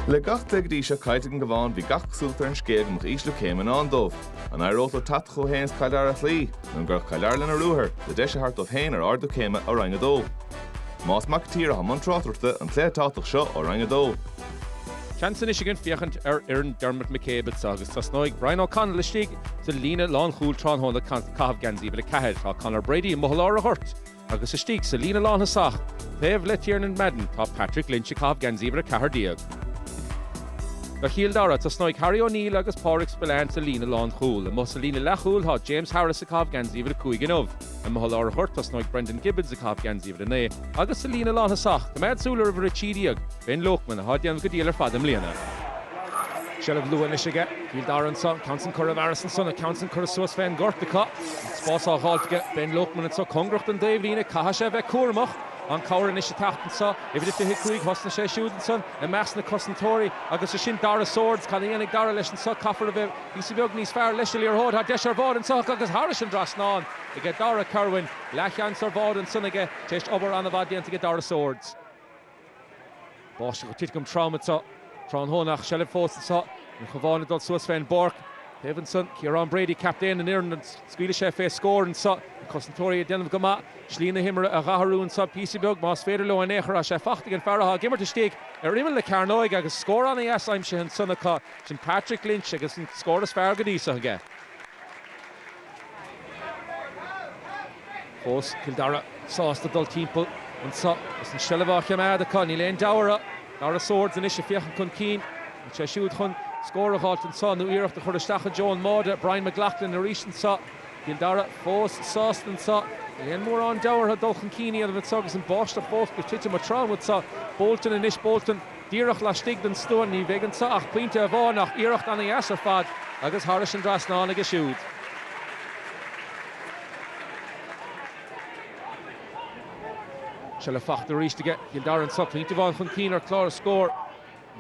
Le gach dí se caiite an Cabhán bhí gach súltar an scéad mo ísle céime an dómh. An airótar tatcho héins Kildare lí, an gur Kildare lena rúthir, le deise hart of héin ardú céime a rangadó. Más mactíra ha man trátarta an cléatátach seo ó rangadó. Chanson is gin fiachant an Dermot McCabe agus tá snoig Brian O'Connell le stig sa lína lán chúl trán hóna Cabhán le cehead tá Conor Brady mohlar a hort agus is stig sa lína lán hasach Dave le Tiernan Madden tá Patrick Lynch Cabhán a cehardíag. Ga Cill Dara tá snoig Harry O'Neill agus Pádraig Spillane sa lína lán chúl a mos sa lína lechúl tá James Harris a Cabhán a cúiginmh a mohlar a hort tá snoig Brendan Gibbons a Cabhán a né agus sa lína lán hasach tá meadsúlar a tídiag Ben Lokman a hádéan go dílar fadam líana. Shelf Luan is again. Cill Dara and son, Counson Curra Harrison son, a Counson Curra Suas Fan Gortica. Sposa Haltge, Ben Lokman and so Congracht and Dave Lina, Kahashev Kurmach, on Cower and Ishitacht and so, if it is Hickory, Hosna Shea Shooting son, and Massna Cossentori, August Shin Dara Swords, Kanianic Dara Lesh and so Coffer of it, Isibugni's Fair Leshly or Hod, Hadesher Vod and so August Harrison Drasnan, to get Dara Kerwin, Lachan Sorvod and son again, Test over on the Vadian to get Dara Swords. Bosch will take him trauma so. Tron Honach, Shelley Foster saw, and Cabhán dot Suas Fan Bork, Davidson, Kieran Brady, captain, and Ireland, and Squealish FA scored and saw, and Costentori at the end of Gama, Schlina Himmer, a Raharu and saw PC Bug, Mas Federlo and Echer, Shefachtig and Farah, Gimmer to Steak, Erimel Le Carnoig, I score on the S. I'm Shehan Sunaka, Shin Patrick Lynch, I guess, scored as Fargadisa again. Close, Kildare, Sauce the Dull Temple, and saw, and Shelevach Yamada, the Connie Lane Dara. Dara Swords and Isha Fiachan Kun Keen, and Cheshud Hun, score of Halton Son, New Year of the Hurlistacha Joan Mauda, Brian McLaughlin, Narishan Saw, Kildare, Fos, Soston Saw, Ian Moore on Dower, Hadolchan Keeny, and Vitsogas and Bosch, the fourth, Petita Matron with Saw, Bolton and Ish Bolton, Dirach Lastigden Stone, Ni Vegan Saw, Quinta Avon, Irach Danny Asserfad, Agus Harris and Drasnan, and Gashud. Shellefach the reach to get Kildare and Suck. Need to van van Keen or Clara score.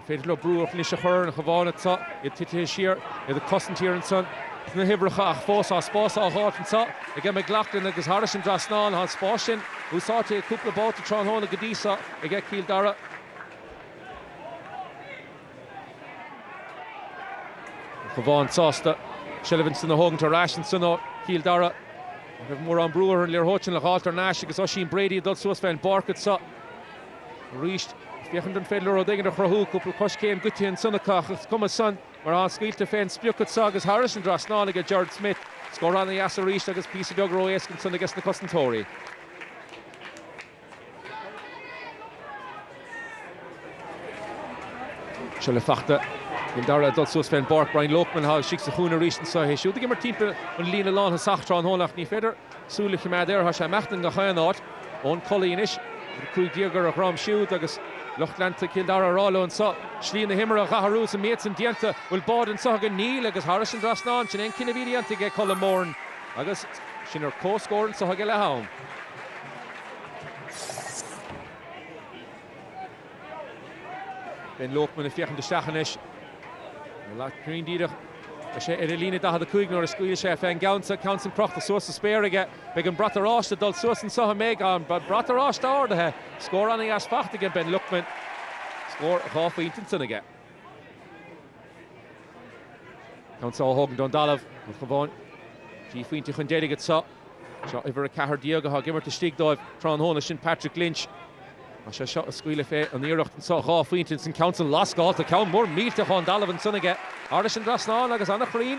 Fatal Brewer finish a Hurn and Cabhán at Suck. It hit sheer. The Custom here and Son. The Hibrach Fossa Sposa Hart and Suck. Again McLaughlin against Harris and Drasnan has Spashin. Who saw to a couple of balls to Tron Hona Gadisa. Again Kildare. Cabhán Sosta. Shelevinson the Hogan to Rashinson. Kildare. We have more on Brewer and Lear Hutchin, Halter Nash, because Oshin Brady, Dud Suasfan, Barkett, so reached Fiachan Fedler, Odegan, Rahu, couple Kush came, Gutti and Sunakach, it's come a son, where on Skill to Fence, Spukut Sagas, Harrison Drasnan, against Jared Smith, score on the Yasser reached, against PC Doug Royesk and Son against the Costentori. Shelefachta. Kildare Dud Suasfan Bark, Brian Lokman has Shiksa Huna reached so he should give her team when Lena Lawn has Sachtron Honach ni feder Sulich Mader has Machten Gahanot on Collinish the Crew Dieger of Ram Shoot agus Lochland to Kildare Rollo and so Schlina Himmer of Gaharus and Mates and Dienta will board and Saga Neil agus Harrison Drasnan Chinen Kinnavidian to get Colin Morn agus Shinner co-score and Saga Laham. Ben Lokman if Fiachan de Stachanish. Like Green Dieter, Edelina da had the Kuigner, a Squealish chef, and Gounsa, Counson Proch, the source of spare again. Big and Bratterash, the Dul Source and Saha Megan, but Bratterash down the score on the Aspacht again, Ben Luckman. Score half Eatonson again. Council Hogan Dundalov, with Cabhán. Buaicphointí Chun Delia gets up. Shot over a Cahar Diego, Gimmer to Stig Dive, Tron Honish, Patrick Lynch. I shot a squeal fe on the Irach and saw Buaicphointí and Council lost goal to count more meat to Dundalov and son again. Irish and Drasnan, agus Anna Green.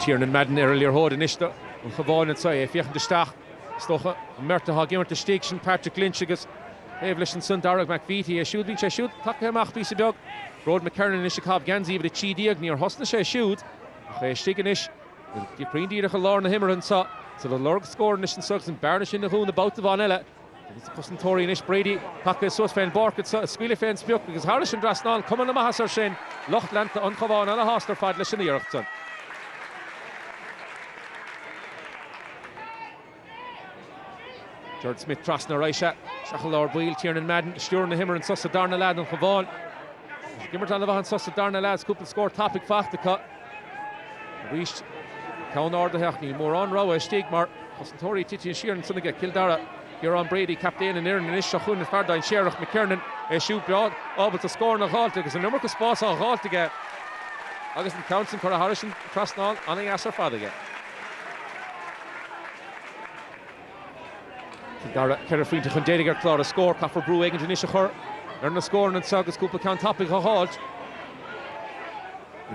Tiernan Madden earlier Hod and Ishta and Cabhán and say if you the Stach Stocha Merta ha Gimmer to Stig Patrick Lynch agus Evelyn Son Darragh McVitie should be shoot tak him ach PC Dog Rod McKernan and Ishakab Ganzi with a chi diag near Hosna shoot. Stiganish, the Green Deer Lorna Himmer and saw so the Lorg score Nish and Suggs and Barnish in the Hoon about the Vanilla. It's the Costentori and Ish Brady, Paka Suasfan Bark at Squealy Fan Spuk because Harris and Drasnan come on the Mahasar Shin, Lochland to Cabhán and a Hoster Fadlish in the Yerchton. George Smith Trasna Raisha, Shachalor Wheel, Tiernan Madden, Stuart and Himmer and Sussa Darna Lad and Cabhán. Gimmerton of Sussa Darna Lads, couple score topic Fachtica. Reached Count order Hackney, more on row, Stig Mar, Tori Titi and Sheeran, son of Kildare, here on Brady, Captain and Aaron and Ishachun and Fardine, Sheriff McKernan, a shoot broad, but the score in a halt, because a number of spots on halt to get. August and Council, Cora Harrison, Trustnall, and a Yasser Father. Kildare, Kerrafreen to Kildare, Clara score, Caffer Brew, Egan to Nishachur, earn the score and Sagas Cooper Count topic a halt.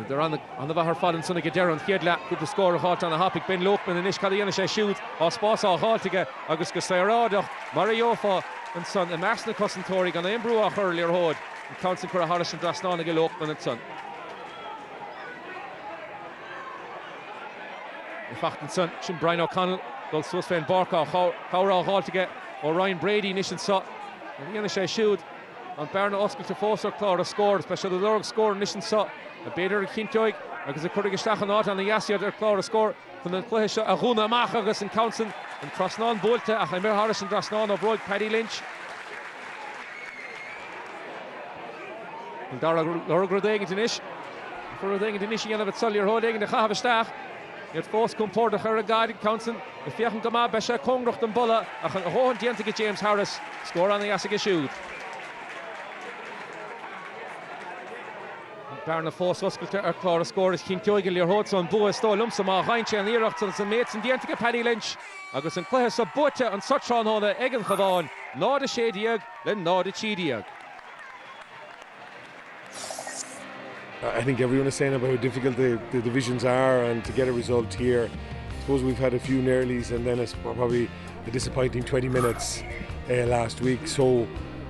They're on the Vahar Fad and Sonny Gedera and Hiedla, good to score a halt on a Hopic, Ben Lokman and Ish Kadianisha shoot, or Spots a halt to get August Gasairada, Mariofa and Son, and Marsna Cossentori, and Embrew earlier hold, and Council Cora Harrison, Drasnana Lokman and Son. In fact, and Son, Shin Brian O'Connell, Gold Swissfan Barca, Howrah Hall to get, or Ryan Brady, Nish and Sut, and Yanisha shoot, and Barna Oscar to Foster Clara scored, especially the Lurg score, Nish and Sut. A Bader Kintoig, because the Kurdish Stachanot and the Yasia, their Clara score from the Clash, Ahuna Machagus and Council, and Trasnan Bolta, Ahimir Harris and Drasnan of Roy Paddy Lynch. And Dara Lurgradeg into Nish, for Rodeg into Nish, Yan of Itzel, your Hodeg in the Chavastach. Yet force come port the Heragard Council, the Fiachan Gama, Besha Kongrocht and Bulla, Achan Hohen Diantica James Harris, score on the Yasiga shoot. Barna Foss Uskelter or Clara score is Kintoigel your Hodson Boa Stolum Sama Heinche and Leroxon and mates and the Antica Paddy Lynch. Agus and Clare Sabota and Sutron Hona Egan Cavan, Nod a Shadiag, then Nod a Chidiag. I think everyone is saying about how difficult the divisions are, and to get a result here. I suppose we've had a few nearlies and then it's probably a disappointing 20 minutes last week. So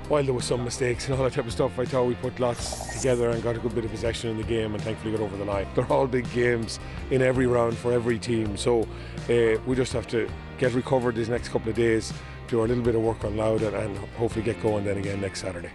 while there were some mistakes and all that type of stuff, I thought we put lots together and got a good bit of possession in the game and thankfully got over the line. They're all big games in every round for every team, so we just have to get recovered these next couple of days, do a little bit of work on Louth and hopefully get going then again next Saturday.